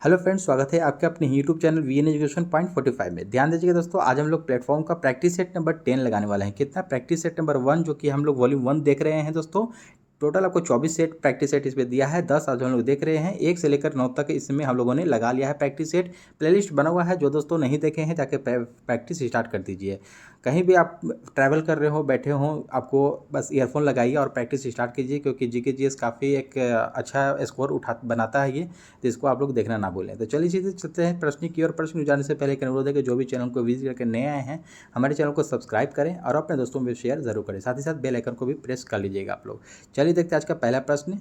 Hello friends, स्वागत है आपके अपने YouTube channel VN education point 45 में। ध्यान दीजिएगा दोस्तों, आज हम लोग प्लेटफॉर्म का प्रैक्टिस सेट नंबर 10 लगाने वाले हैं। कितना? प्रैक्टिस सेट नंबर 1, जो कि हम लोग वॉल्यूम 1 देख रहे हैं दोस्तों। टोटल आपको 24 सेट प्रैक्टिस सेट इस पर दिया है। 10 आज हम लोग देख रहे हैं, 1 से लेकर 9 तक इसमें हम लोगों ने लगा लिया है प्रैक्टिस सेट। प्लेलिस्ट बना हुआ है, जो दोस्तों नहीं देखे हैं जाके प्रैक्टिस स्टार्ट कर दीजिए। कहीं भी आप ट्रैवल कर रहे हो, बैठे हो, आपको बस ईयरफोन लगाइए और प्रैक्टिस स्टार्ट कीजिए, क्योंकि जीके जीएस काफ़ी एक अच्छा स्कोर बनाता है ये। तो इसको आप लोग देखना ना भूलें। तो चलिए सीधे चलते हैं प्रश्न की ओर। प्रश्न जाने से पहले एक अनुरोध है कि जो भी चैनल को विजिट करके नए आए हैं, हमारे चैनल को सब्सक्राइब करें और अपने दोस्तों में शेयर जरूर करें। साथ ही साथ बेल आइकन को भी प्रेस कर लीजिएगा आप लोग। चलिए देखते हैं आज का पहला प्रश्न।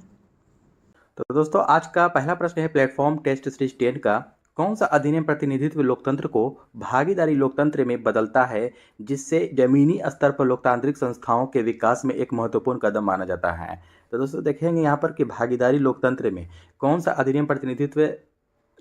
तो दोस्तों, आज का पहला प्रश्न है प्लेटफॉर्म टेस्ट सीरीज 10 का। कौन सा अधिनियम प्रतिनिधित्व लोकतंत्र को भागीदारी लोकतंत्र में बदलता है, जिससे जमीनी स्तर पर लोकतांत्रिक संस्थाओं के विकास में एक महत्वपूर्ण कदम माना जाता है? तो दोस्तों देखेंगे यहाँ पर कि भागीदारी लोकतंत्र में कौन सा अधिनियम प्रतिनिधित्व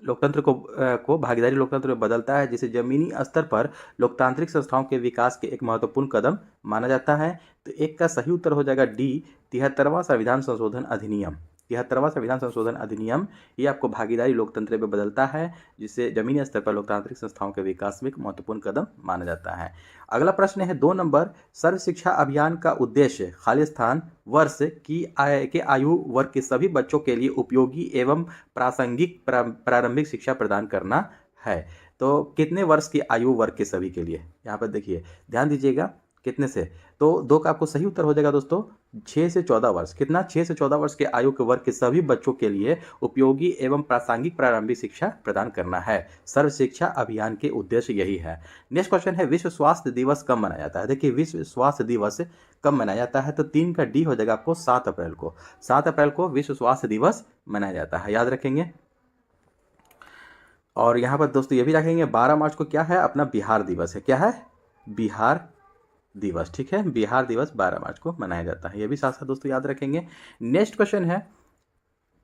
लोकतंत्र को भागीदारी लोकतंत्र में बदलता है, जिसे जमीनी स्तर पर लोकतांत्रिक संस्थाओं के विकास के एक महत्वपूर्ण कदम माना जाता है। तो एक का सही उत्तर हो जाएगा डी, 73वां संविधान संशोधन अधिनियम। 73वां संविधान संशोधन अधिनियम ये आपको भागीदारी लोकतंत्र में बदलता है, जिससे जमीनी स्तर पर लोकतांत्रिक संस्थाओं के विकास में एक महत्वपूर्ण कदम माना जाता है। अगला प्रश्न है 2 नंबर। सर्व शिक्षा अभियान का उद्देश्य खालिस्तान वर्ष के आयु वर्ग के सभी बच्चों के लिए उपयोगी एवं प्रासंगिक प्रारंभिक शिक्षा प्रदान करना है। तो कितने वर्ष की आयु वर्ग के सभी के लिए? यहाँ पर देखिए, ध्यान दीजिएगा कितने से। तो 2 का आपको सही उत्तर हो जाएगा दोस्तों 6 से 14 वर्ष। कितना? 6 से 14 वर्ष के आयु के वर्ग के सभी बच्चों के लिए उपयोगी एवं प्रासंगिक प्रारंभिक शिक्षा प्रदान करना है। सर्व शिक्षा अभियान के उद्देश्य यही है। नेक्स्ट क्वेश्चन है विश्व स्वास्थ्य दिवस कब मनाया जाता है? देखिए, विश्व स्वास्थ्य दिवस कब मनाया जाता है? तो 3 का डी हो जाएगा आपको 7 अप्रैल को। 7 अप्रैल को विश्व स्वास्थ्य दिवस मनाया जाता है, याद रखेंगे। और यहाँ पर दोस्तों ये भी रखेंगे 12 मार्च को क्या है? अपना बिहार दिवस है। क्या है? बिहार दिवस। ठीक है, बिहार दिवस 12 मार्च को मनाया जाता है। ये भी साथ साथ दोस्तों याद रखेंगे। नेक्स्ट क्वेश्चन है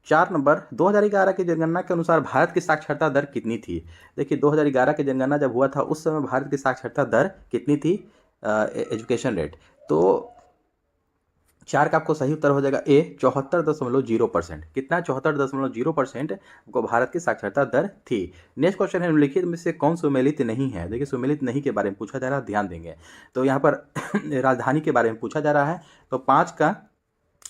4 नंबर। 2011 की जनगणना के अनुसार भारत की साक्षरता दर कितनी थी? देखिए, 2011 की जनगणना जब हुआ था उस समय भारत की साक्षरता दर कितनी थी? Education rate. तो 4 का आपको सही उत्तर हो जाएगा ए, 74.0%। कितना? 74.0% आपको भारत की साक्षरता दर थी। नेक्स्ट क्वेश्चन है निम्नलिखित में से कौन सुमेलित नहीं है? देखिए, सुमेलित नहीं के बारे में पूछा जा रहा है, ध्यान देंगे। तो यहाँ पर राजधानी के बारे में पूछा जा रहा है। तो 5 का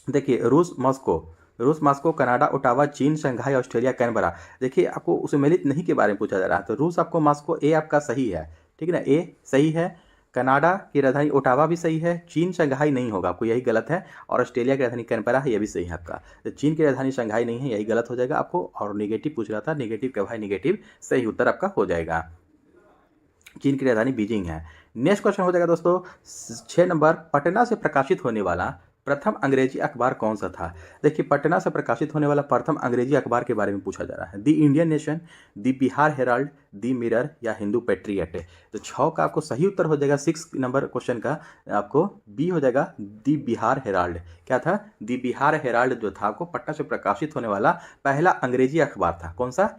देखिए, रूस मॉस्को, कनाडा, ओटावा, चीन, शंघाई, ऑस्ट्रेलिया, कैनबरा। देखिए, आपको सुमेलित नहीं के बारे में पूछा जा रहा है। तो रूस आपको मॉस्को, ए आपका सही है, ठीक है ना, ए सही है। कनाडा की राजधानी ओटावा भी सही है। चीन शंघाई नहीं होगा, आपको यही गलत है। और ऑस्ट्रेलिया की राजधानी कैनबरा है, यह भी सही है आपका। तो चीन की राजधानी शंघाई नहीं है, यही गलत हो जाएगा आपको। और नेगेटिव पूछ रहा था, नेगेटिव क्या भाई? नेगेटिव सही उत्तर आपका हो जाएगा। चीन की राजधानी बीजिंग है। नेक्स्ट क्वेश्चन हो जाएगा दोस्तों 6 नंबर। पटना से प्रकाशित होने वाला प्रथम अंग्रेजी अखबार कौन सा था? देखिए, पटना से प्रकाशित होने वाला प्रथम अंग्रेजी अखबार के बारे में पूछा जा रहा है। दी इंडियन नेशन, दी बिहार हेराल्ड, दी मिरर या हिंदू पेट्रियट। तो 6 का आपको सही उत्तर हो जाएगा 6 नंबर क्वेश्चन का आपको बी हो जाएगा, दी बिहार हेराल्ड। क्या था? दी बिहार हेराल्ड जो था आपको पटना से प्रकाशित होने वाला पहला अंग्रेजी अखबार था। कौन सा?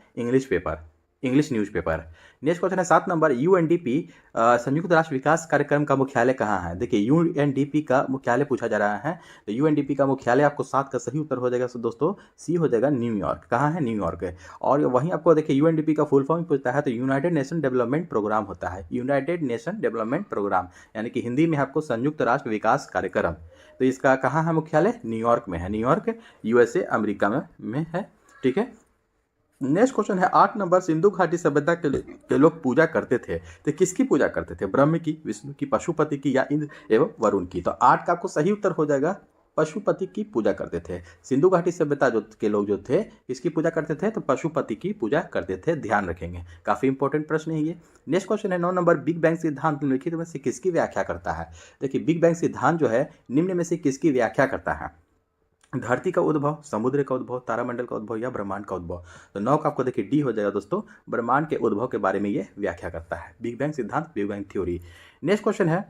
English newspaper. नेक्स्ट क्वेश्चन है 7 नंबर। यूएनडीपी संयुक्त राष्ट्र विकास कार्यक्रम का मुख्यालय कहाँ है? देखिए, यूएनडीपी का मुख्यालय पूछा जा रहा है। तो यूएनडीपी का मुख्यालय आपको 7 का सही उत्तर हो जाएगा दोस्तों सी हो जाएगा, न्यूयॉर्क। कहाँ है? न्यूयॉर्क है। और वहीं आपको देखिए यूएनडीपी का फुल फॉर्म पूछता है तो यूनाइटेड नेशन डेवलपमेंट प्रोग्राम होता है। यूनाइटेड नेशन डेवलपमेंट प्रोग्राम, यानी कि हिंदी में आपको संयुक्त राष्ट्र विकास कार्यक्रम। तो इसका कहाँ है मुख्यालय? न्यूयॉर्क में है। न्यूयॉर्क यूएसए अमेरिका में है, ठीक है। नेक्स्ट क्वेश्चन है 8 नंबर। सिंधु घाटी सभ्यता के लोग पूजा करते थे, तो किसकी पूजा करते थे? ब्रह्म की, विष्णु की, पशुपति की या इंद्र एवं वरुण की? तो 8 का आपको सही उत्तर हो जाएगा पशुपति की पूजा करते थे। सिंधु घाटी सभ्यता के लोग जो थे किसकी पूजा करते थे? तो पशुपति की पूजा करते थे, ध्यान रखेंगे। काफी इंपॉर्टेंट प्रश्न है ये। नेक्स्ट क्वेश्चन है 9 नंबर। बिग बैंग सिद्धांत निम्नलिखित में से किसकी व्याख्या करता है? देखिए, बिग बैंग सिद्धांत जो है निम्न में से किसकी व्याख्या करता है? धरती का उद्भव, समुद्र का उद्भव, तारामंडल का उद्भव या ब्रह्मांड का उद्भव? तो 9 का आपको देखिए डी हो जाएगा दोस्तों, ब्रह्मांड के उद्भव के बारे में ये व्याख्या करता है। बिग बैंग सिद्धांत, big bang theory. Next question है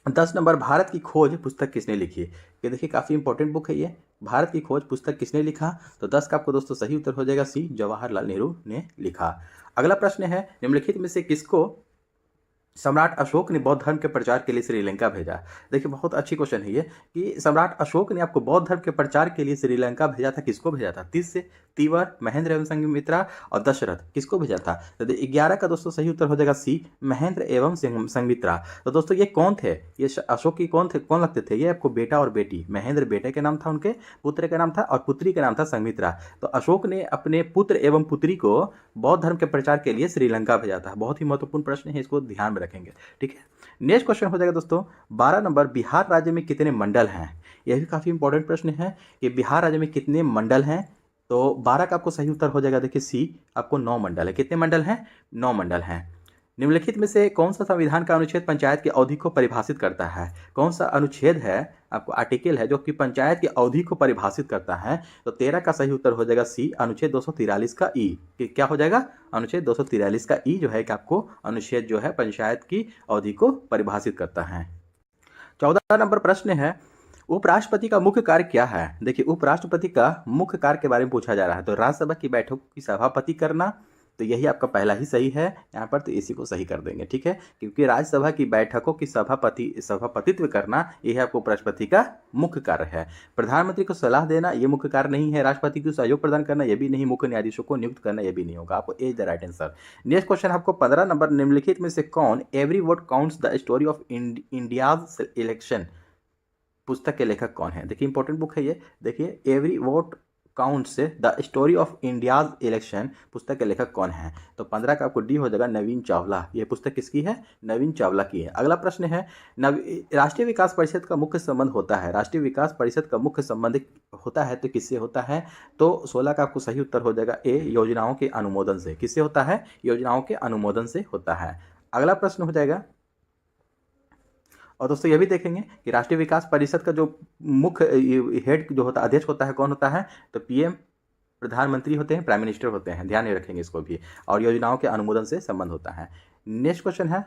10 नंबर। भारत की खोज पुस्तक किसने लिखी? ये देखिए काफी इंपॉर्टेंट बुक है ये। भारत की खोज पुस्तक किसने लिखा? तो 10 का आपको दोस्तों सही उत्तर हो जाएगा सी, जवाहरलाल नेहरू ने लिखा। अगला प्रश्न है निम्नलिखित में से किसको सम्राट अशोक ने बौद्ध धर्म के प्रचार के लिए श्रीलंका भेजा। देखिए बहुत अच्छी क्वेश्चन है ये कि सम्राट अशोक ने आपको बौद्ध धर्म के प्रचार के लिए श्रीलंका भेजा था, किसको भेजा था? तीस से तीवर, महेंद्र एवं संघमित्रा और दशरथ, किसको भेजा था? तो 11 का दोस्तों सही उत्तर हो जाएगा सी, महेंद्र एवं संघमित्रा। तो दोस्तों ये कौन थे? ये अशोक की कौन थे, कौन लगते थे? ये आपको बेटा और बेटी, महेंद्र बेटे का नाम था, उनके पुत्र का नाम था, और पुत्री का नाम था संघमित्रा। तो अशोक ने अपने पुत्र एवं पुत्री को बौद्ध धर्म के प्रचार के लिए श्रीलंका भेजा था। बहुत ही महत्वपूर्ण प्रश्न है, इसको ध्यान में रखेंगे। ठीक है, नेक्स्ट क्वेश्चन हो जाएगा दोस्तों 12 नंबर, बिहार राज्य में कितने मंडल हैं? यह भी काफी इंपॉर्टेंट प्रश्न है कि बिहार राज्य में कितने मंडल हैं। तो 12 का आपको सही उत्तर हो जाएगा, देखिए सी, आपको 9 मंडल है। कितने मंडल हैं? 9 मंडल हैं। निम्नलिखित में से कौन सा संविधान का अनुच्छेद पंचायत की अवधि को परिभाषित करता है? कौन सा अनुच्छेद है, आपको आर्टिकल है, जो कि पंचायत की अवधि को परिभाषित करता है? तो 13 का सही उत्तर हो जाएगा सी, अनुच्छेद 243 का ई। क्या हो जाएगा? अनुच्छेद 243 का ई जो है कि आपको अनुच्छेद जो है पंचायत की अवधि को परिभाषित करता है। 14 नंबर प्रश्न है, उपराष्ट्रपति का मुख्य कार्य क्या है? देखिए उपराष्ट्रपति का मुख्य कार्य के बारे में पूछा जा रहा है। तो राज्यसभा की बैठक की सभापति करना, तो यही आपका पहला ही सही है यहाँ पर, तो इसी को सही कर देंगे। ठीक है, क्योंकि राज्यसभा की बैठकों की सभापतित्व करना, यह आपको उपराष्ट्रपति का मुख्य कार्य है। प्रधानमंत्री को सलाह देना ये मुख्य कार्य नहीं है। राष्ट्रपति को सहयोग प्रदान करना ये भी नहीं। मुख्य न्यायाधीशों को नियुक्त करना ये भी नहीं होगा। आपको a the right answer. Next question आपको 15 नंबर, निम्नलिखित में से कौन every vote counts the story of India's election पुस्तक के लेखक कौन है? देखिए इंपॉर्टेंट बुक है ये। देखिए every vote counts the story of India's election पुस्तक के लेखक कौन है? तो 15 का आपको डी हो जाएगा, नवीन चावला। ये पुस्तक किसकी है? नवीन चावला की है। अगला प्रश्न है, राष्ट्रीय विकास परिषद का मुख्य संबंध होता है, राष्ट्रीय विकास परिषद का मुख्य संबंध होता है तो किससे होता है? तो 16 का आपको सही उत्तर हो जाएगा ए, योजनाओं के अनुमोदन से। किससे होता है? योजनाओं के अनुमोदन से होता है। अगला प्रश्न हो जाएगा, और दोस्तों ये भी देखेंगे कि राष्ट्रीय विकास परिषद का जो मुख्य हेड जो होता है, अध्यक्ष होता है, कौन होता है? तो पीएम, प्रधानमंत्री होते हैं, प्राइम मिनिस्टर होते हैं। ध्यान में रखेंगे इसको भी। और योजनाओं के अनुमोदन से संबंध होता है। नेक्स्ट क्वेश्चन है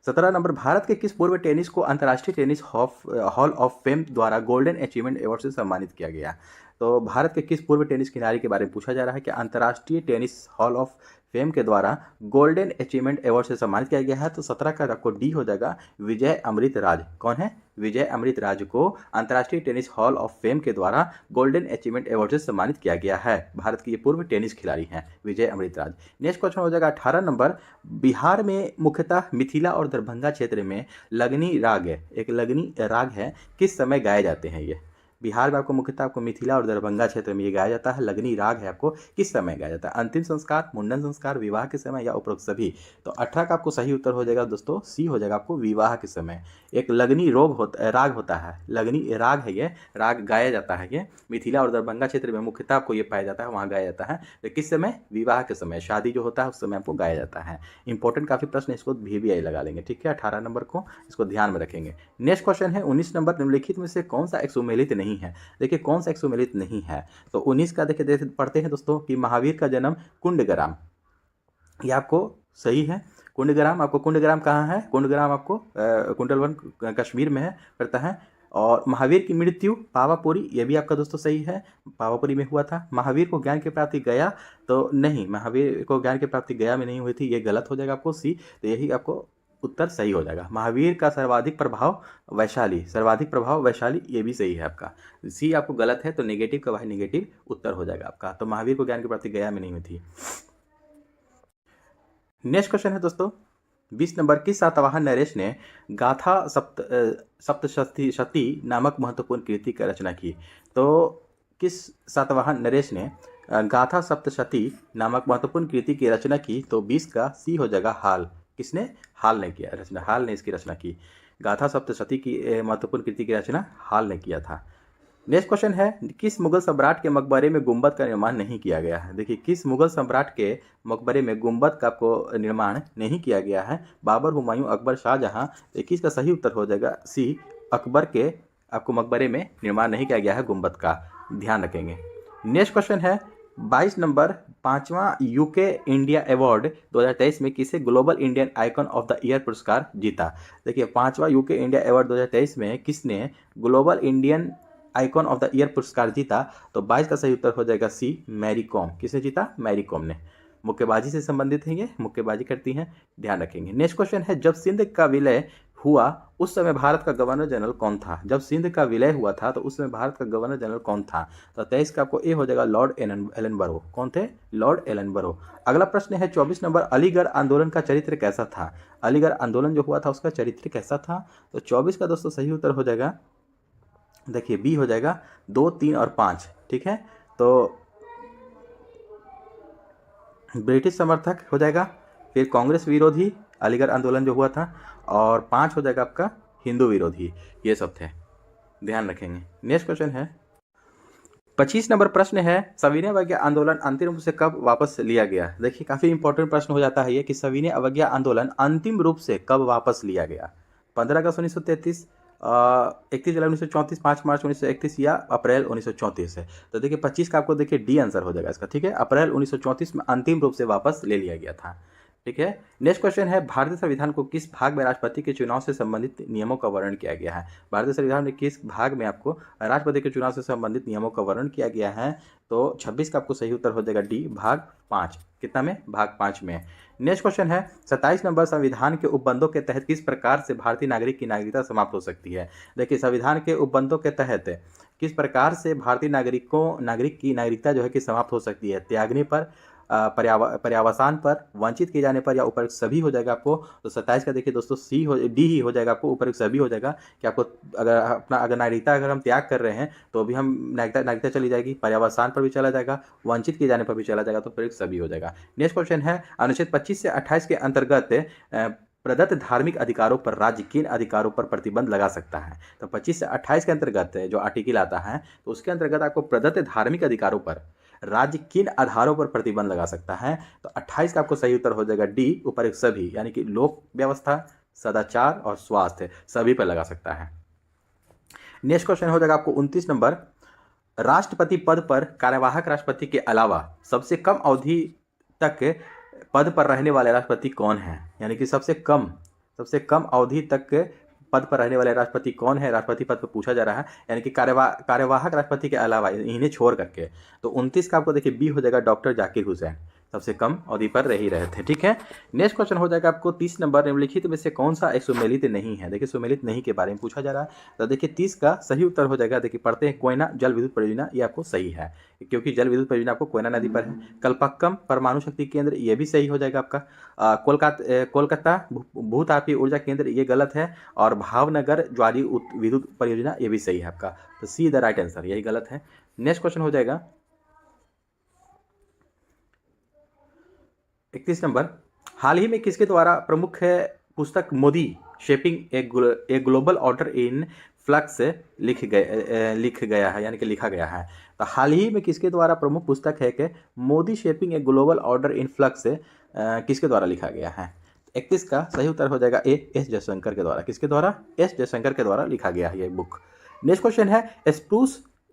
17 नंबर, भारत के किस पूर्व टेनिस को अंतर्राष्ट्रीय टेनिस हॉल ऑफ फेम द्वारा गोल्डन अचीवमेंट अवार्ड से सम्मानित किया गया? तो भारत के किस पूर्व टेनिस खिलाड़ी के बारे में पूछा जा रहा है कि अंतर्राष्ट्रीय टेनिस हॉल ऑफ फेम के द्वारा गोल्डन अचीवमेंट अवार्ड से सम्मानित किया गया है? तो 17 का आपको डी हो जाएगा, विजय अमृत राज। कौन है? विजय अमृत राज को अंतर्राष्ट्रीय टेनिस हॉल ऑफ फेम के द्वारा गोल्डन अचीवमेंट अवार्ड से सम्मानित किया गया है। भारत के ये पूर्व टेनिस खिलाड़ी हैं, विजय अमृत राज। नेक्स्ट क्वेश्चन हो जाएगा 18 नंबर, बिहार में मुख्यतः मिथिला और दरभंगा क्षेत्र में लगनी राग है, एक लगनी राग है, किस समय गाए जाते हैं? ये बिहार में आपको मुख्यतः आपको मिथिला और दरभंगा क्षेत्र में ये गाया जाता है। लगनी राग है, आपको किस समय गाया जाता है? अंतिम संस्कार, मुंडन संस्कार, विवाह के समय, या उपरोक्त सभी? तो 18 का आपको सही उत्तर हो जाएगा दोस्तों, सी हो जाएगा, आपको विवाह के समय। एक लगनी राग होता है, लगनी राग है, ये राग गाया जाता है। ये मिथिला और दरभंगा क्षेत्र में मुख्यतः आपको ये पाया जाता है, वहाँ गाया जाता है। तो किस समय? विवाह के समय, शादी जो होता है उस समय आपको गाया जाता है। इंपॉर्टेंट काफी प्रश्न, इसको भी लगा लेंगे। ठीक है, 18 नंबर को इसको ध्यान में रखेंगे। नेक्स्ट क्वेश्चन है 19 नंबर, निम्नलिखित में से कौन सा एक सुमेलित नहीं है? देखिए कौन सा एक सुमेलित नहीं है? तो 19 का देखिए पढ़ते हैं दोस्तों कि महावीर का जन्म कुंडग्राम, ये आपको सही है। कुंडग्राम, आपको कुंडग्राम कहाँ है? कुंडग्राम आपको कुंडलवन कश्मीर में है, पड़ता है। और महावीर की मृत्यु पावापुरी, ये भी आपका दोस्तों सही है, पावापुरी में हुआ था। महावीर को ज्ञान की प्राप्ति गया, तो नहीं, महावीर को ज्ञान की प्राप्ति गया में नहीं हुई थी, ये गलत हो जाएगा आपको सी। तो यही आपको उत्तर सही हो जाएगा। महावीर का सर्वाधिक प्रभाव वैशाली, सर्वाधिक प्रभाव वैशाली, ये भी सही है आपका। सी आपको गलत है, तो नेगेटिव का भाई नेगेटिव उत्तर हो जाएगा आपका। तो महावीर को ज्ञान की प्राप्ति गया में नहीं हुई थी। नेक्स्ट क्वेश्चन है दोस्तों 20 नंबर, किस सातवाहन नरेश ने गाथा सप्तशती नामक महत्वपूर्ण कृति की रचना की? तो किस सातवाहन नरेश ने गाथा सप्तशती नामक महत्वपूर्ण कृति की रचना की? तो 20 का सी हो जाएगा, हाल। किसने? हाल ने किया रचना, हाल ने इसकी रचना की। गाथा सप्तशती की महत्वपूर्ण कृति की रचना हाल ने किया था। नेक्स्ट क्वेश्चन है, किस मुगल सम्राट के मकबरे में गुंबद का निर्माण नहीं किया गया है? देखिए किस मुगल सम्राट के मकबरे में गुंबद का आपको निर्माण नहीं किया गया है? बाबर, हुमायूं, अकबर, शाहजहां। 21 का सही उत्तर हो जाएगा सी, अकबर के आपको मकबरे में निर्माण नहीं किया गया है गुंबद का, ध्यान रखेंगे। नेक्स्ट क्वेश्चन है 22 नंबर, 5वां यूके इंडिया अवार्ड 2023 में किसे global Indian icon of the year पुरस्कार जीता? देखिए 5वां यूके इंडिया अवार्ड 2023 में किसने global Indian icon of the year पुरस्कार जीता? तो 22 का सही उत्तर हो जाएगा सी, मैरी कॉम। किसने जीता? मैरी कॉम ने। मुक्केबाजी से संबंधित हैं, ये मुक्केबाजी करती हैं, ध्यान रखेंगे। नेक्स्ट क्वेश्चन है, जब सिंध का विलय हुआ उस समय भारत का गवर्नर जनरल कौन था? जब सिंध का विलय हुआ था तो उस समय भारत का गवर्नर जनरल कौन था? तो 23 का आपको ए हो जाएगा, लॉर्ड एलनबरो। कौन थे? Lord Ellenborough. अगला प्रश्न है 24 नंबर, अलीगढ़ आंदोलन का चरित्र कैसा था? अलीगढ़ आंदोलन जो हुआ था उसका चरित्र कैसा था? तो 24 का दोस्तों सही उत्तर हो जाएगा, देखिए बी हो जाएगा, 2, 3 और 5। ठीक है, तो ब्रिटिश समर्थक हो जाएगा, फिर कांग्रेस विरोधी अलीगढ़ आंदोलन जो हुआ था, और 5 हो जाएगा आपका हिंदू विरोधी। ये सब थे, ध्यान रखेंगे। नेक्स्ट क्वेश्चन है 25 नंबर प्रश्न है, सविनय अवज्ञा आंदोलन अंतिम रूप से कब वापस लिया गया? देखिए काफी इंपॉर्टेंट प्रश्न हो जाता है ये कि सविनय अवज्ञा आंदोलन अंतिम रूप से कब वापस लिया गया? 15 अगस्त 1933, 31 जुलाई 1934, 5 मार्च 1931 या अप्रैल 1934 है। तो देखिए 25 का आपको देखिए डी आंसर हो जाएगा इसका। ठीक है, अप्रैल 1934 में अंतिम रूप से वापस ले लिया गया था। ठीक है, नेक्स्ट क्वेश्चन है, भारतीय संविधान को किस भाग में राष्ट्रपति के चुनाव से संबंधित नियमों का वर्णन किया गया है? भारतीय संविधान में किस भाग में आपको राष्ट्रपति के चुनाव से संबंधित नियमों का वर्णन किया गया है? तो 26 का आपको सही उत्तर हो जाएगा डी, भाग 5। कितना में? भाग 5 में। नेक्स्ट क्वेश्चन है 27 नंबर, संविधान के उपबंधों के तहत किस प्रकार से भारतीय नागरिक की नागरिकता समाप्त हो सकती है? देखिए संविधान के उपबंधों के तहत किस प्रकार से भारतीय नागरिक की नागरिकता जो है कि समाप्त हो सकती है? त्यागने पर, पर्यावसान पर, वंचित किए जाने पर, या उपरोक्त सभी हो जाएगा आपको। तो 27 का देखिए दोस्तों डी ही हो जाएगा आपको, उपरोक्त सभी हो जाएगा कि आपको अगर नागरिकता अगर हम त्याग कर रहे हैं तो भी हम नागरिकता चली जाएगी, पर्यावसान पर भी चला जाएगा, वंचित किए जाने पर भी चला जाएगा, तो उपरोक्त सभी हो जाएगा। नेक्स्ट क्वेश्चन है, अनुच्छेद 25 से 28 के अंतर्गत प्रदत्त धार्मिक अधिकारों पर राज्य किन अधिकारों पर प्रतिबंध लगा सकता है? तो 25 से 28 के अंतर्गत जो आर्टिकल आता है तो उसके अंतर्गत आपको प्रदत्त धार्मिक अधिकारों पर राज्य किन आधारों पर प्रतिबंध लगा सकता है? तो 28 का आपको सही उत्तर हो जाएगा डी, उपरोक्त सभी, यानी कि लोक व्यवस्था, सदाचार और स्वास्थ्य, सभी पर लगा सकता है। नेक्स्ट क्वेश्चन हो जाएगा आपको 29 नंबर, राष्ट्रपति पद पर कार्यवाहक राष्ट्रपति के अलावा सबसे कम अवधि तक पद पर रहने वाले राष्ट्रपति कौन है? यानी कि सबसे कम अवधि तक पद पर रहने वाले राष्ट्रपति कौन है? राष्ट्रपति पद पर पूछा जा रहा है, यानी कि कार्यवाहक राष्ट्रपति के अलावा इन्हें छोड़ करके। तो 29 का आपको देखिए बी हो जाएगा, डॉक्टर जाकिर हुसैन, सबसे कम अवधि पर रह ही रहे थे। ठीक है, नेक्स्ट क्वेश्चन हो जाएगा आपको 30 नंबर, निम्नलिखित में से कौन सा एक सुमेलित नहीं है? देखिए सुमेलित नहीं के बारे में पूछा जा रहा है। तो देखिए 30 का सही उत्तर हो जाएगा, देखिए पढ़ते हैं, कोयना जल विद्युत परियोजना, ये आपको सही है क्योंकि जल विद्युत परियोजना आपको कोयना नदी पर है। कल्पक्कम परमाणु शक्ति केंद्र, ये भी सही हो जाएगा आपका। कोलकाता भूतापीय ऊर्जा केंद्र, ये गलत है। और भावनगर ज्वारी विद्युत परियोजना, ये भी सही है आपका। तो सी द राइट आंसर, यही गलत है। नेक्स्ट क्वेश्चन हो जाएगा 31 नंबर, हाल ही में किसके द्वारा प्रमुख पुस्तक Modi shaping a global order in flux लिख गया है, यानी कि लिखा गया है। तो हाल ही में किसके द्वारा प्रमुख पुस्तक है कि Modi shaping a global order in flux किसके द्वारा लिखा गया है? 31 का सही उत्तर हो जाएगा ए, एस जयशंकर के द्वारा। किसके द्वारा? एस जयशंकर के द्वारा लिखा गया है ये बुक। नेक्स्ट क्वेश्चन है,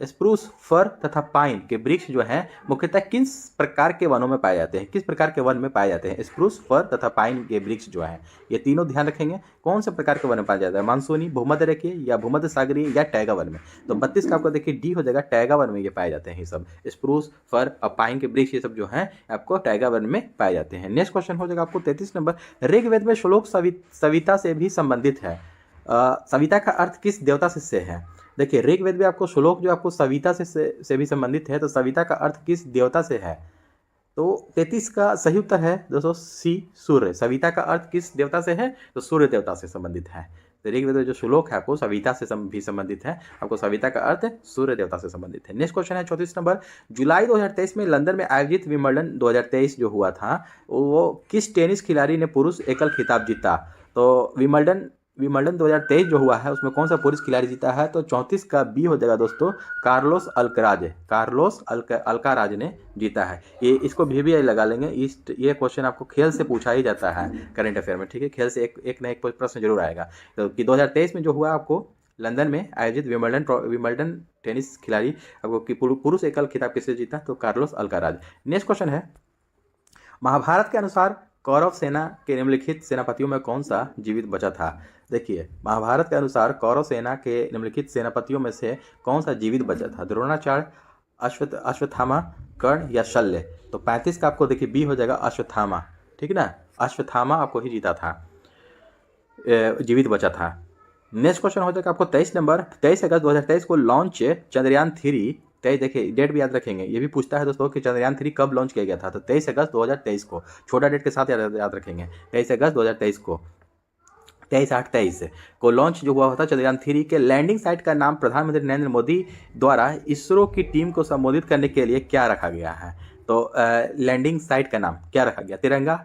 स्प्रूस, फर तथा पाइन के वृक्ष जो हैं मुख्यतः किस प्रकार के वनों में पाए जाते हैं? किस प्रकार के वन में पाए जाते हैं? स्प्रूस, फर तथा पाइन के वृक्ष जो हैं, ये तीनों ध्यान रखेंगे, कौन से प्रकार के वन में पाया जाता है? मानसूनी, भूमध्य रेखीय या भूमध्य सागरीय या टैगा वन में? तो 32 का आपको देखिए डी हो जाएगा, टैगा वन में ये पाए जाते हैं। ये सब स्प्रूस, फर और पाइन के वृक्ष ये सब जो हैं आपको टैगा वन में पाए जाते हैं। नेक्स्ट क्वेश्चन हो जाएगा आपको 33 नंबर, ऋग्वेद में श्लोक सविता से भी संबंधित है। सविता का अर्थ किस देवता से है? देखिए ऋग्वेद में आपको श्लोक जो आपको सविता से भी संबंधित है, तो सविता का अर्थ किस देवता से है? तो 33 का सही उत्तर है दोस्तों सी, सूर्य। सविता का अर्थ किस देवता से है? तो सूर्य देवता से संबंधित है। तो ऋग्वेद में जो श्लोक है आपको सविता से भी संबंधित है, आपको सविता का अर्थ सूर्य देवता से संबंधित है। नेक्स्ट क्वेश्चन है 34 नंबर, जुलाई 2023 में लंदन में आयोजित विंबलडन 2023 जो हुआ था वो किस टेनिस खिलाड़ी ने पुरुष एकल खिताब जीता? तो विंबलडन 2023 जो हुआ है उसमें कौन सा पुरुष खिलाड़ी जीता है? तो 34 का बी हो जाएगा दोस्तों, कार्लोस अल्काराज ने जीता है। ये इसको भी लगा लेंगे। ये क्वेश्चन आपको खेल से पूछा ही जाता है करंट अफेयर में। ठीक है, खेल से एक ना एक प्रश्न जरूर आएगा। तो कि 2023 में जो हुआ आपको लंदन में आयोजित विंबलडन टेनिस खिलाड़ी आपको कि पुरुष एकल खिताब किससे जीता? तो कार्लोस अल्काराज। नेक्स्ट क्वेश्चन है, महाभारत के अनुसार कौरव सेना के निम्नलिखित सेनापतियों में कौन सा जीवित बचा था? देखिए महाभारत के अनुसार कौरव सेना के निम्नलिखित सेनापतियों में से कौन सा जीवित बचा था? द्रोणाचार्य, अश्वत्थामा, कर्ण या शल्य। तो 35 का आपको देखिए बी हो जाएगा अश्वत्थामा, ठीक है ना, अश्वत्थामा आपको ही जीता था, जीवित बचा था। नेक्स्ट क्वेश्चन हो जाएगा आपको 23 नंबर, 23 अगस्त 2023 को लॉन्च चंद्रयान 3, 23 देखिए डेट भी याद रखेंगे, ये भी पूछता है दोस्तों कि चंद्रयान 3 कब लॉन्च किया गया था। तो 23 अगस्त 2023 को, छोटा डेट के साथ याद रखेंगे, 23 अगस्त 2023 को, 23/8/23 को लॉन्च जो हुआ था चंद्रयान 3 के लैंडिंग साइट का नाम प्रधानमंत्री नरेंद्र मोदी द्वारा इसरो की टीम को संबोधित करने के लिए क्या रखा गया है। तो लैंडिंग साइट का नाम क्या रखा गया, तिरंगा,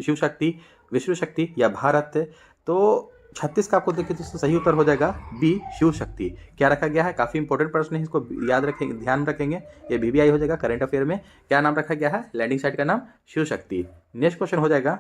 शिव शक्ति, विष्णु शक्ति या भारत। तो 36 का आपको देखिए दोस्तों सही उत्तर हो जाएगा बी शिव शक्ति। क्या रखा गया है, काफ़ी इंपॉर्टेंट प्रश्न है, इसको याद रखेंगे, ध्यान रखेंगे, ये VVI हो जाएगा करंट अफेयर में। क्या नाम रखा गया है, लैंडिंग साइट का नाम शिव शक्ति। नेक्स्ट क्वेश्चन हो जाएगा,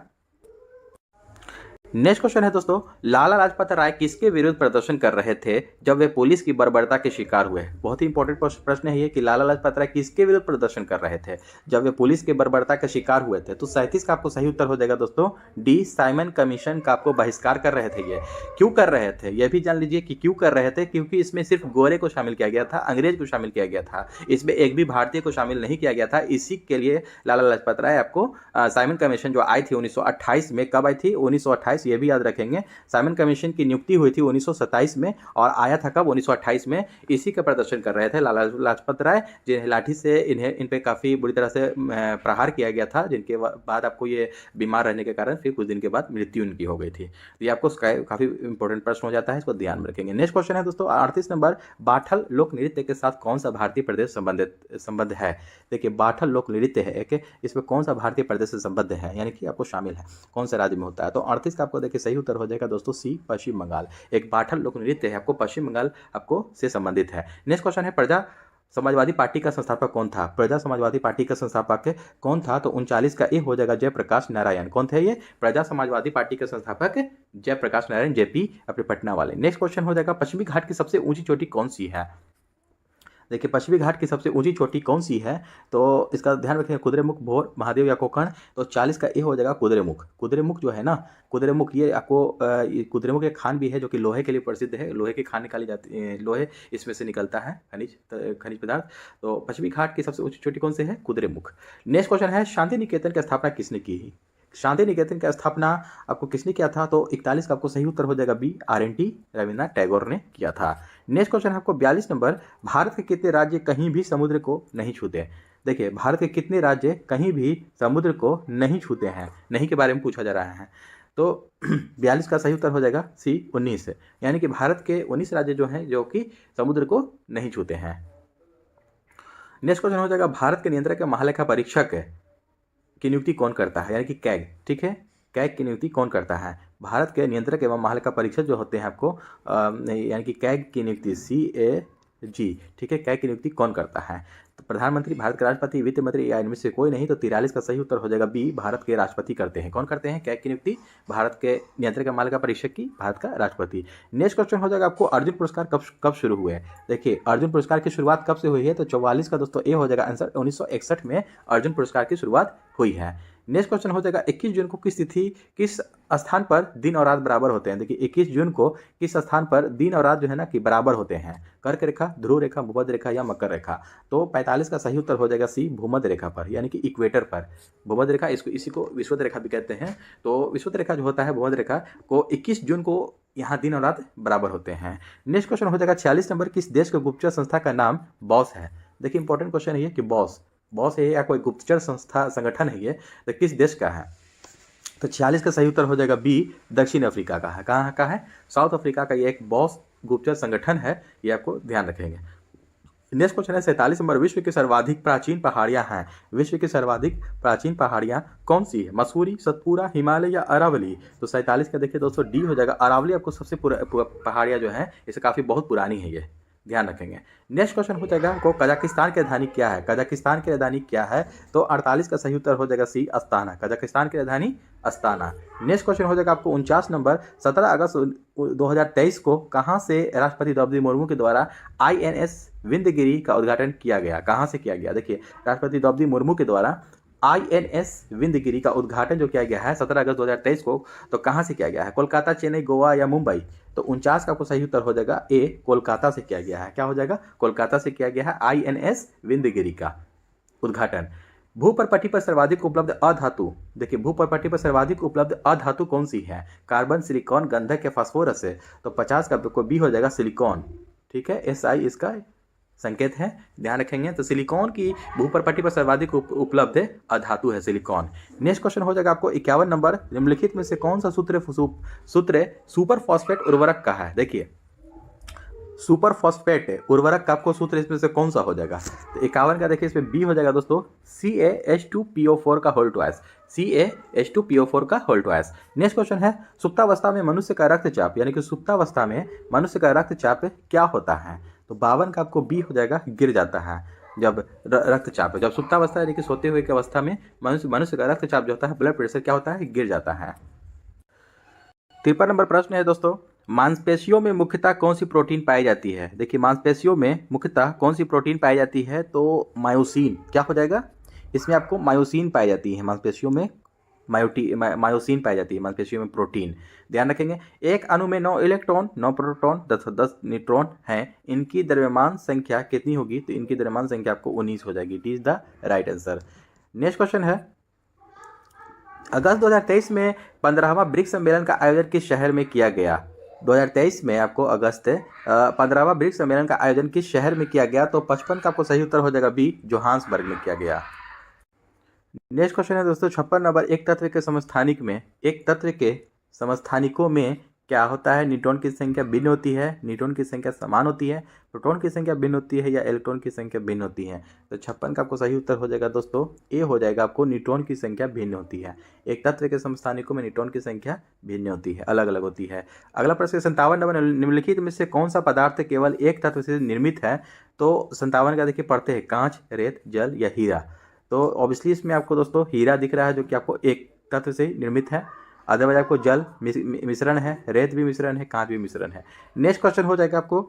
नेक्स्ट क्वेश्चन है दोस्तों, लाला लाजपत राय किसके विरुद्ध प्रदर्शन कर रहे थे जब वे पुलिस की बर्बरता के शिकार हुए। बहुत ही इंपॉर्टेंट प्रश्न है ये कि लाला लाजपत राय किसके विरुद्ध प्रदर्शन कर रहे थे जब वे पुलिस की बर्बरता के शिकार हुए थे। तो 37 का आपको सही उत्तर हो जाएगा दोस्तों डी, साइमन कमीशन का आपको बहिष्कार कर रहे थे। ये क्यों कर रहे थे, यह भी जान लीजिए कि क्यों कर रहे थे, क्योंकि इसमें सिर्फ गोरे को शामिल किया गया था, अंग्रेज को शामिल किया गया था, इसमें एक भी भारतीय को शामिल नहीं किया गया था। इसी के लिए लाला लाजपत राय आपको साइमन कमीशन जो आई थी 1928 में, कब आई थी 1928, ये भी याद रखेंगे। साइमन कमीशन की नियुक्ति हुई थी 1927 में और आया था कब 1928 में। इसी का प्रदर्शन कर रहे थे लाला लाजपत राय, जिन्हें लाठी से इन पे काफ़ी बुरी तरह से प्रहार किया गया था, जिनके बाद आपको ये बीमार रहने के कारण फिर कुछ दिन के बाद मृत्यु उनकी हो गई थी। तो ये आपको काफ़ी इंपॉर्टेंट प्रश्न हो जाता है, इसको ध्यान में रखेंगे। नेक्स्ट क्वेश्चन है दोस्तों 38 नंबर, बाठल लोक नृत्य के साथ कौन सा भारतीय प्रदेश संबंध है। देखिए बाठल लोक नृत्य है एक, इसमें कौन सा भारतीय प्रदेश से संबद्ध है, यानी कि आपको शामिल है, कौन सा राज्य में होता है। तो 38 का आपको देखिए सही उत्तर हो जाएगा दोस्तों सी, पश्चिम बंगाल। एक बाठल लोक नृत्य है, आपको पश्चिम बंगाल आपको से संबंधित है। नेक्स्ट क्वेश्चन है, प्रजा समाजवादी पार्टी का संस्थापक कौन था। प्रजा समाजवादी पार्टी का संस्थापक कौन था। तो 39 का ए हो जाएगा जयप्रकाश नारायण। कौन थे ये, प्रजा समाजवादी पार्टी के संस्थापक जयप्रकाश नारायण, जेपी अपने पटना वाले। नेक्स्ट क्वेश्चन हो जाएगा, पश्चिमी घाट की सबसे ऊंची चोटी कौन सी है। देखिए पश्चिमी घाट की सबसे ऊंची चोटी कौन सी है, तो इसका ध्यान रखेंगे, कुद्रेमुख, भोर, महादेव या कोकण। तो 40 का ए हो जाएगा कुद्रेमुख। कुद्रेमुख जो है ना, कुद्रेमुख ये आपको कुद्रेमुख एक खान भी है जो कि लोहे के लिए प्रसिद्ध है, लोहे की खान निकाली जाती है, लोहे इसमें से निकलता है, खनिज पदार्थ। तो पश्चिमी घाट की सबसे ऊंची चोटी कौन सी है, कुद्रेमुख। नेक्स्ट क्वेश्चन है, शांति निकेतन की स्थापना किसने की। शांति निकेतन की स्थापना आपको किसने किया था। तो 41 का आपको सही उत्तर हो जाएगा बी, RNT रविन्द्रनाथ टैगोर ने किया था। नेक्स्ट क्वेश्चन आपको 42 नंबर, भारत के कितने राज्य कहीं भी समुद्र को नहीं छूते। देखिए भारत के कितने राज्य कहीं भी समुद्र को नहीं छूते हैं, नहीं के बारे में पूछा जा रहा है। तो 42 का सही उत्तर हो जाएगा सी, 19, यानी कि भारत के 19 राज्य जो हैं जो कि समुद्र को नहीं छूते हैं। नेक्स्ट क्वेश्चन हो जाएगा, भारत के नियंत्रक महालेखा परीक्षक की नियुक्ति कौन करता है, यानी कि कैग, ठीक है, कैग की नियुक्ति कौन करता है। भारत के नियंत्रक एवं महालेखा परीक्षक जो होते हैं आपको यानी कि कैग की नियुक्ति CAG, ठीक है, कैग की नियुक्ति कौन करता है। तो प्रधानमंत्री, भारत के राष्ट्रपति, वित्त मंत्री या इनमें से कोई नहीं। तो 43 का सही उत्तर हो जाएगा बी, भारत के राष्ट्रपति करते हैं। कौन करते हैं कैग की नियुक्ति, भारत के नियंत्रक महालेखा परीक्षक की भारत का राष्ट्रपति। नेक्स्ट क्वेश्चन हो जाएगा आपको, अर्जुन पुरस्कार कब शुरू हुए। देखिए अर्जुन पुरस्कार की शुरुआत कब से हुई है। तो 44 का दोस्तों ए हो जाएगा आंसर, 1961 में अर्जुन पुरस्कार की शुरुआत हुई है। नेक्स्ट क्वेश्चन हो जाएगा, 21 जून को किस स्थान पर दिन और रात बराबर होते हैं। देखिए 21 जून को किस स्थान पर दिन और रात जो है ना कि बराबर होते हैं। कर्क रेखा, ध्रुव रेखा, भूमध्य रेखा या मकर रेखा। तो 45 का सही उत्तर हो जाएगा सी, भूमध्य रेखा पर, यानी कि इक्वेटर पर। भूमध्य रेखा, इसी को विषुवत रेखा भी कहते हैं। तो विषुवत रेखा जो होता है, भूमध्य रेखा को 21 जून को यहाँ दिन और रात बराबर होते हैं। नेक्स्ट क्वेश्चन हो जाएगा 46 नंबर, किस देश के गुप्तचर संस्था का नाम बॉस है। देखिए इंपॉर्टेंट क्वेश्चन है ये कि बॉस है या कोई गुप्तचर संगठन है ये, तो किस देश का है। तो 46 का सही उत्तर हो जाएगा बी, दक्षिण अफ्रीका का है। कहाँ का है, साउथ अफ्रीका का ये एक बॉस गुप्तचर संगठन है, ये आपको ध्यान रखेंगे। नेक्स्ट क्वेश्चन है 47 नंबर, विश्व की सर्वाधिक प्राचीन पहाड़ियां हैं। विश्व की सर्वाधिक प्राचीन पहाड़ियां कौन सी है, मसूरी, सतपुरा, हिमालय या अरावली। तो 47 का देखिए दोस्तों डी हो जाएगा, अरावली आपको सबसे पहाड़ियां जो है इसे काफ़ी बहुत पुरानी है, ये ध्यान रखेंगे। नेक्स्ट क्वेश्चन हो जाएगा आपको, कजाकिस्तान की राजधानी क्या है। कजाकिस्तान की राजधानी क्या है। तो 48 का सही उत्तर हो जाएगा सी, अस्ताना। कजाकिस्तान की राजधानी अस्ताना। नेक्स्ट क्वेश्चन हो जाएगा आपको 49 नंबर, 17 अगस्त 2023 को कहां से राष्ट्रपति द्रौपदी मुर्मू के द्वारा INS विंध्यगिरी का उद्घाटन किया गया। कहां से किया गया, देखिए राष्ट्रपति द्रौपदी मुर्मू के द्वारा INS विंध्यगिरी का उद्घाटन जो किया गया है 17 अगस्त 2023 को, तो कहां से किया गया है, कोलकाता, चेन्नई, गोवा या मुंबई। तो 49 का आपको सही उत्तर हो जाएगा ए, कोलकाता से किया गया है। क्या हो जाएगा, कोलकाता से किया गया है INS विंध्यगिरी का। उद्घाटन। भूपर्पटी पर सर्वाधिक उपलब्ध अधातु, देखिए भूपर्पटी पर सर्वाधिक उपलब्ध अधातु कौन सी है? कार्बन, सिलिकॉन, गंधक या फास्फोरस है? तो 50 का आपको बी हो जाएगा सिलिकॉन, ठीक है। SI इसका संकेत है, ध्यान रखेंगे। तो सिलिकॉन की भूपर्पटी पर सर्वाधिक उपलब्ध अधातु है सिलिकॉन। नेक्स्ट क्वेश्चन हो जाएगा आपको 51 नंबर, निम्नलिखित में से कौन सा सूत्र सुपर फॉस्फेट उर्वरक का है? देखिए सुपर फॉस्फेट उर्वरक का आपको सूत्र इसमें से कौन सा हो जाएगा? तो 51 का देखिए इसमें बी हो जाएगा दोस्तों, CaH2PO4 का होल ट्वाइस, CaH2PO4 का होल ट्वाइस। नेक्स्ट क्वेश्चन है, सुप्तावस्था में मनुष्य का रक्तचाप, यानी कि सुप्तावस्था में मनुष्य का रक्तचाप क्या होता है? तो 52 का आपको बी हो जाएगा, गिर जाता है जब रक्तचाप है। जब सुप्तावस्था यानी कि सोते हुए की अवस्था में मनुष्य का रक्तचाप जो होता है, ब्लड प्रेशर क्या होता है? गिर जाता है। 53 नंबर प्रश्न है दोस्तों, मांसपेशियों में मुख्यतः कौन सी प्रोटीन पाई जाती है? देखिए मांसपेशियों में मुख्यतः कौन सी प्रोटीन पाई जाती है? तो मायोसिन, क्या हो जाएगा इसमें? आपको मायोसिन पाई जाती है मांसपेशियों में, मायोसिन पाई जाती है मांसपेशियों में प्रोटीन, ध्यान रखेंगे। एक अणु में 9 इलेक्ट्रॉन, 9 प्रोटॉन, 10 न्यूट्रॉन हैं, इनकी द्रव्यमान संख्या कितनी होगी? तो इनकी द्रव्यमान संख्या आपको 19 हो जाएगी। It is the right answer. Next question है, अगस्त 2023 में 15वां ब्रिक्स सम्मेलन का आयोजन किस शहर में किया गया? 2023 में आपको अगस्त 15वां ब्रिक्स सम्मेलन का आयोजन किस शहर में किया गया? तो 55 का आपको सही उत्तर हो जाएगा बी, जोहान्सबर्ग में किया गया। नेक्स्ट क्वेश्चन है दोस्तों 56 नंबर, एक तत्व के समस्थानिकों में क्या होता है? न्यूट्रॉन की संख्या भिन्न होती है, न्यूट्रॉन की संख्या समान होती है, प्रोटॉन की संख्या भिन्न होती है या इलेक्ट्रॉन की संख्या भिन्न होती है? तो 56 का आपको सही उत्तर हो जाएगा दोस्तों, ए हो जाएगा आपको, न्यूट्रॉन की संख्या भिन्न होती है। एक तत्व के समस्थानिकों में न्यूट्रॉन की संख्या भिन्न होती है, अलग अलग होती है। अगला प्रश्न 57 नंबर, निम्नलिखित में से कौन सा पदार्थ केवल एक तत्व से निर्मित है? तो 57 का देखिए पढ़ते हैं, कांच, रेत, जल या हीरा? तो ऑब्वियसली इसमें आपको दोस्तों हीरा दिख रहा है जो कि आपको एक तत्व से निर्मित है, अदरवाइज आपको जल मिश्रण है, रेत भी मिश्रण है, कांच भी मिश्रण है। नेक्स्ट क्वेश्चन हो जाएगा आपको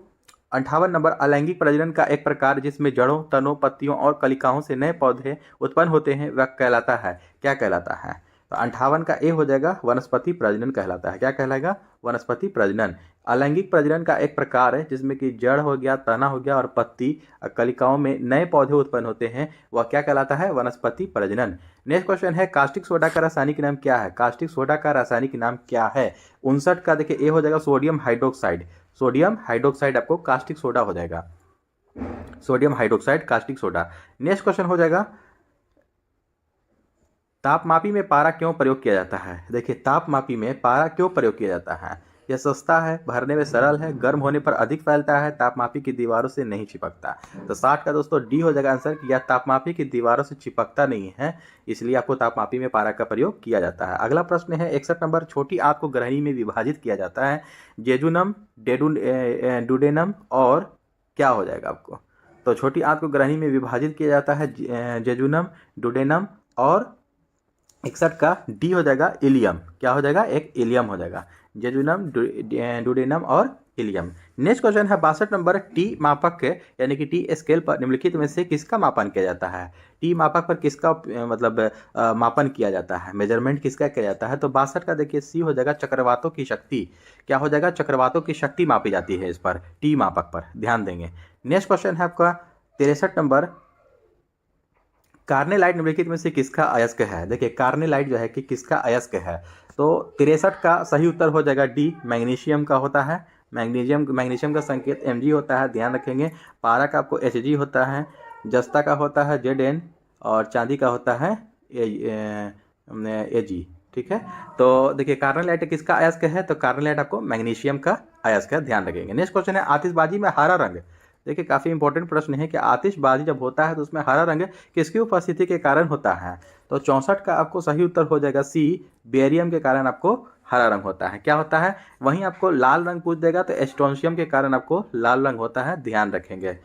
58 नंबर, अलैंगिक प्रजनन का एक प्रकार जिसमें जड़ों, तनों, पत्तियों और कलिकाओं से नए पौधे उत्पन्न होते हैं वह कहलाता है, क्या कहलाता है? तो 58 का ए हो जाएगा, वनस्पति प्रजनन कहलाता है। क्या कहलाएगा? वनस्पति प्रजनन। अलैंगिक प्रजनन का एक प्रकार है जिसमें कि जड़ हो गया, तना हो गया और पत्ती कलिकाओं में नए पौधे उत्पन्न होते हैं, वह क्या कहलाता है? वनस्पति प्रजनन। नेक्स्ट क्वेश्चन है, कास्टिक सोडा का रासायनिक नाम क्या है? कास्टिक सोडा का रासायनिक नाम क्या है? 59 का देखिए ए हो जाएगा, सोडियम हाइड्रोक्साइड। सोडियम हाइड्रोक्साइड आपको कास्टिक सोडा हो जाएगा, sodium hydroxide caustic soda. Next question हो जाएगा, तापमापी में पारा क्यों प्रयोग किया जाता है? देखिए तापमापी में पारा क्यों प्रयोग किया जाता है? यह सस्ता है, भरने में सरल है, गर्म होने पर अधिक फैलता है, तापमापी की दीवारों से नहीं चिपकता। तो 60 का दोस्तों डी हो जाएगा आंसर, कि यह तापमापी की दीवारों से चिपकता नहीं है, इसलिए आपको तापमापी में पारा का प्रयोग किया जाता है। अगला प्रश्न है 61 नंबर, छोटी आंत को ग्रहणी में विभाजित किया जाता है, जेजुनम, डुडेनम और क्या हो जाएगा आपको? तो छोटी आंत को ग्रहणी में विभाजित किया जाता है, जेजुनम, डुडेनम और 61 का डी हो जाएगा, इलियम। क्या हो जाएगा? एक इलियम हो जाएगा, जेजुनम, डुडेनम और इलियम। नेक्स्ट क्वेश्चन है 62 नंबर, टी मापक यानी कि टी स्केल पर निम्नलिखित में से किसका मापन किया जाता है? टी मापक पर किसका मतलब मापन किया जाता है, मेजरमेंट किसका किया जाता है? तो 62 का देखिए सी हो जाएगा, चक्रवातों की शक्ति। क्या हो जाएगा? चक्रवातों की शक्ति मापी जाती है इस पर, टी मापक पर, ध्यान देंगे। नेक्स्ट क्वेश्चन है आपका 63 नंबर, कार्नेलाइट निम्नलिखित में से किसका अयस्क है? देखिए कार्नेलाइट जो है कि किसका अयस्क है? तो 63 का सही उत्तर हो जाएगा डी, मैग्नीशियम का होता है। मैग्नीशियम का संकेत Mg होता है, ध्यान रखेंगे। पारा का आपको Hg होता है, जस्ता का होता है Zn और चांदी का होता है Ag, ठीक है। तो देखिए कार्नेलाइट किसका अयस्क है? तो कार्नेलाइट आपको मैग्नीशियम का अयस्क है, ध्यान रखेंगे। नेक्स्ट क्वेश्चन है, आतिशबाजी में हरा रंग। देखिए काफ़ी इंपॉर्टेंट प्रश्न है कि आतिशबाजी जब होता है तो उसमें हरा रंग किसकी उपस्थिति के कारण होता है? तो 64 का आपको सही उत्तर हो जाएगा सी, बेरियम के कारण आपको हरा रंग होता है। क्या होता है? वहीं आपको लाल रंग पूछ देगा तो एस्ट्रोनशियम के कारण आपको लाल रंग होता है, ध्यान रखेंगे।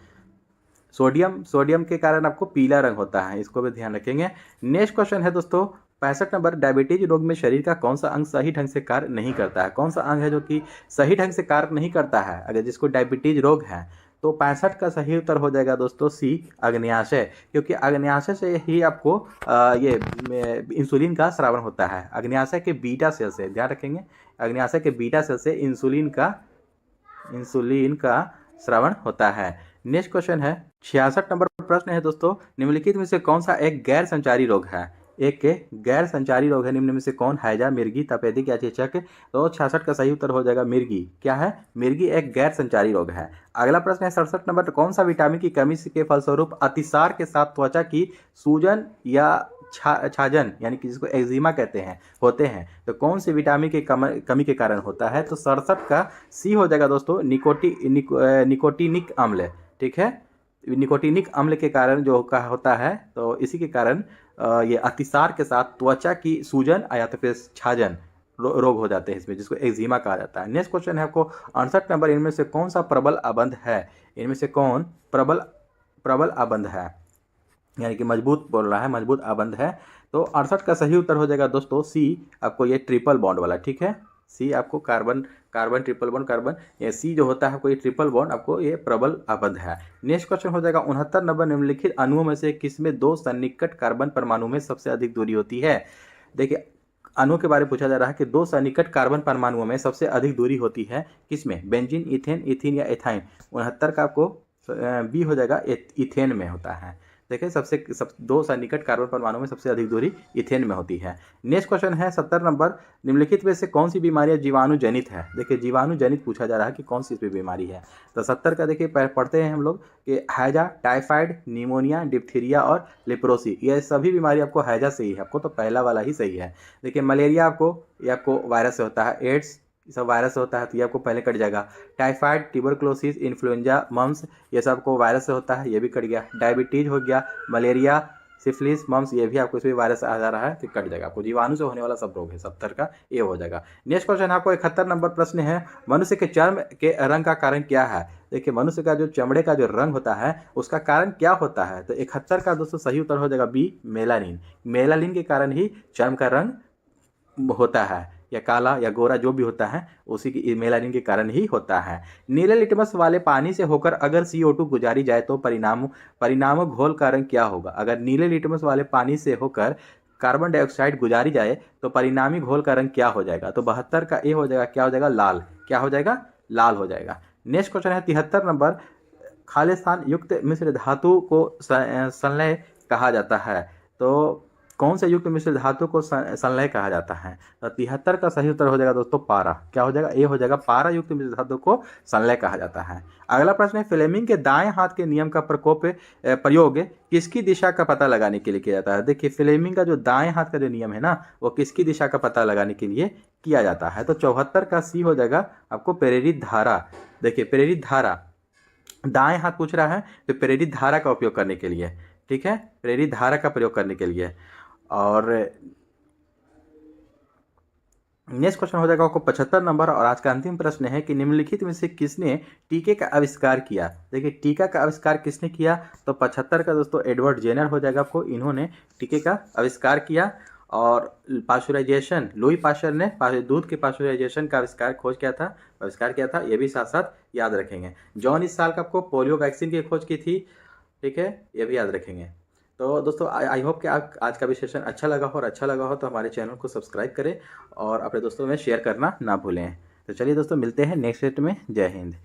सोडियम के कारण आपको पीला रंग होता है, इसको भी ध्यान रखेंगे। नेक्स्ट क्वेश्चन है दोस्तों 65 नंबर, डायबिटीज रोग में शरीर का कौन सा अंग सही ढंग से कार्य नहीं करता है? कौन सा अंग है जो कि सही ढंग से कार्य नहीं करता है अगर जिसको डायबिटीज रोग है? तो 65 का सही उत्तर हो जाएगा दोस्तों सी, अग्न्याशय। क्योंकि अग्न्याशय से ही आपको ये इंसुलिन का स्रावन होता है, अग्न्याशय के बीटा सेल से, ध्यान रखेंगे। अग्न्याशय के बीटा सेल से इंसुलिन का स्रावन होता है। नेक्स्ट क्वेश्चन है 66 नंबर प्रश्न है दोस्तों, निम्नलिखित में से कौन सा एक गैर संचारी रोग है? एक गैर संचारी रोग है निम्न में से कौन? हैजा, मिर्गी, तपेदिक या चेचक? तो 66 का सही उत्तर हो जाएगा मिर्गी। क्या है? मिर्गी एक गैर संचारी रोग है। अगला प्रश्न है 67 नंबर, कौन सा विटामिन की कमी के फलस्वरूप अतिसार के साथ त्वचा की सूजन या छाजन यानी कि जिसको एक्जिमा कहते हैं होते हैं? तो कौन से विटामिन के कमी के कारण होता है? तो 67 का सी हो जाएगा दोस्तों निकोटिनिक अम्ल। ठीक है, निकोटिनिक अम्ल के कारण जो का होता है, तो इसी के कारण ये अतिसार के साथ त्वचा की सूजन या तो फिर छाजन रोग हो जाते हैं इसमें, जिसको एक्जिमा कहा जाता है। नेक्स्ट क्वेश्चन है आपको 68 नंबर, इनमें से कौन सा प्रबल अबंध है? इनमें से कौन प्रबल अबंध है यानी कि मजबूत बोल रहा है, मजबूत अबंध है? तो 68 का सही उत्तर हो जाएगा दोस्तों सी, आपको ये ट्रिपल बॉन्ड वाला। ठीक है, सी आपको कार्बन ट्रिपल बॉन्ड कार्बन, ये सी जो होता है आपको ये ट्रिपल बॉन्ड, आपको ये प्रबल अबंध है। नेक्स्ट क्वेश्चन हो जाएगा 69 नंबर, निम्नलिखित अणुओं में से किसमें दो सन्निकट कार्बन परमाणु में सबसे अधिक दूरी होती है? देखिए, अणुओं के बारे में पूछा जा रहा है कि दो सन्निकट कार्बन परमाणुओं में सबसे अधिक दूरी होती है किसमें? बेंजीन, इथेन, इथीन या एथाइन? 69 का आपको बी हो जाएगा, इथेन में होता है। देखिए, दो सन्निकट कार्बन परमाणु में सबसे अधिक दूरी इथेन में होती है। नेक्स्ट क्वेश्चन है 70 नंबर, निम्नलिखित में से कौन सी बीमारी जीवाणु जनित है? देखिए, जीवाणु जनित पूछा जा रहा है कि कौन सी बीमारी है। तो 70 का देखिए पढ़ते हैं हम लोग कि हैजा, टाइफाइड, निमोनिया, डिप्थीरिया और लेप्रोसी, ये सभी बीमारी आपको हैजा से ही है, आपको तो पहला वाला ही सही है। देखिए, मलेरिया ये आपको वायरस से होता है, एड्स सब वायरस से होता है, तो ये आपको पहले कट जाएगा। टाइफाइड, ट्यूबरक्लोसिस, इन्फ्लुएंजा, मम्स, ये सब आपको वायरस से होता है, ये भी कट गया। डायबिटीज हो गया, मलेरिया, सिफिलिस, मम्स, ये भी आपको इसमें वायरस आ जा रहा है, तो कट जाएगा। आपको जीवाणु से होने वाला सब रोग है, 70 का ये हो जाएगा। नेक्स्ट क्वेश्चन आपको 71 नंबर प्रश्न है, मनुष्य के चर्म के रंग का कारण क्या है? देखिए, मनुष्य का जो चमड़े का जो रंग होता है उसका कारण क्या होता है? तो 71 का दोस्तों सही उत्तर हो जाएगा बी, मेलानिन। मेलानिन के कारण ही चर्म का रंग होता है, या काला या गोरा जो भी होता है उसी की मेलानिन के कारण ही होता है। नीले लिटमस वाले पानी से होकर अगर CO2 गुजारी जाए तो परिणाम घोल का रंग क्या होगा? अगर नीले लिटमस वाले पानी से होकर कार्बन डाइऑक्साइड गुजारी जाए तो परिणामी घोल का रंग क्या हो जाएगा? तो 72 का ए हो जाएगा, क्या हो जाएगा? लाल। क्या हो जाएगा? लाल हो जाएगा। नेक्स्ट क्वेश्चन है 73 नंबर, खालिस्तान युक्त मिश्र धातु को संलय कहा जाता है। तो कौन से युक्त मिश्र धातु को संलय कहा जाता है? तो 73 का सही उत्तर हो जाएगा दोस्तों पारा। क्या हो जाएगा? ए हो जाएगा, पारा युक्त मिश्र धातु को संलय कहा जाता है। अगला प्रश्न है, फ्लेमिंग के दाएं हाथ के नियम का प्रयोग किसकी दिशा का पता लगाने के लिए किया जाता है? देखिए, फ्लेमिंग का जो दाएं हाथ का जो नियम है ना, वो किसकी दिशा का पता लगाने के लिए किया जाता है? तो 74 का सी हो जाएगा आपको प्रेरित धारा। देखिए, प्रेरित धारा, दाएं हाथ पूछ रहा है तो प्रेरित धारा का उपयोग करने के लिए। ठीक है, प्रेरित धारा का प्रयोग करने के लिए। और नेक्स्ट क्वेश्चन हो जाएगा आपको 75 नंबर, और आज का अंतिम प्रश्न है कि निम्नलिखित में से किसने टीके का आविष्कार किया? देखिए, टीका का आविष्कार किसने किया? तो 75 का दोस्तों एडवर्ड जेनर हो जाएगा आपको, इन्होंने टीके का आविष्कार किया। और पाश्चराइजेशन, लुई पाश्चर ने दूध के पाश्चराइजेशन का आविष्कार किया था, ये भी साथ साथ याद रखेंगे। जॉन इस साल का आपको पोलियो वैक्सीन की खोज की थी। ठीक है, ये भी याद रखेंगे। तो दोस्तों आई होप कि आप आज का भी सेशन अच्छा लगा हो तो हमारे चैनल को सब्सक्राइब करें और अपने दोस्तों में शेयर करना ना भूलें। तो चलिए दोस्तों, मिलते हैं नेक्स्ट सेट में। जय हिंद।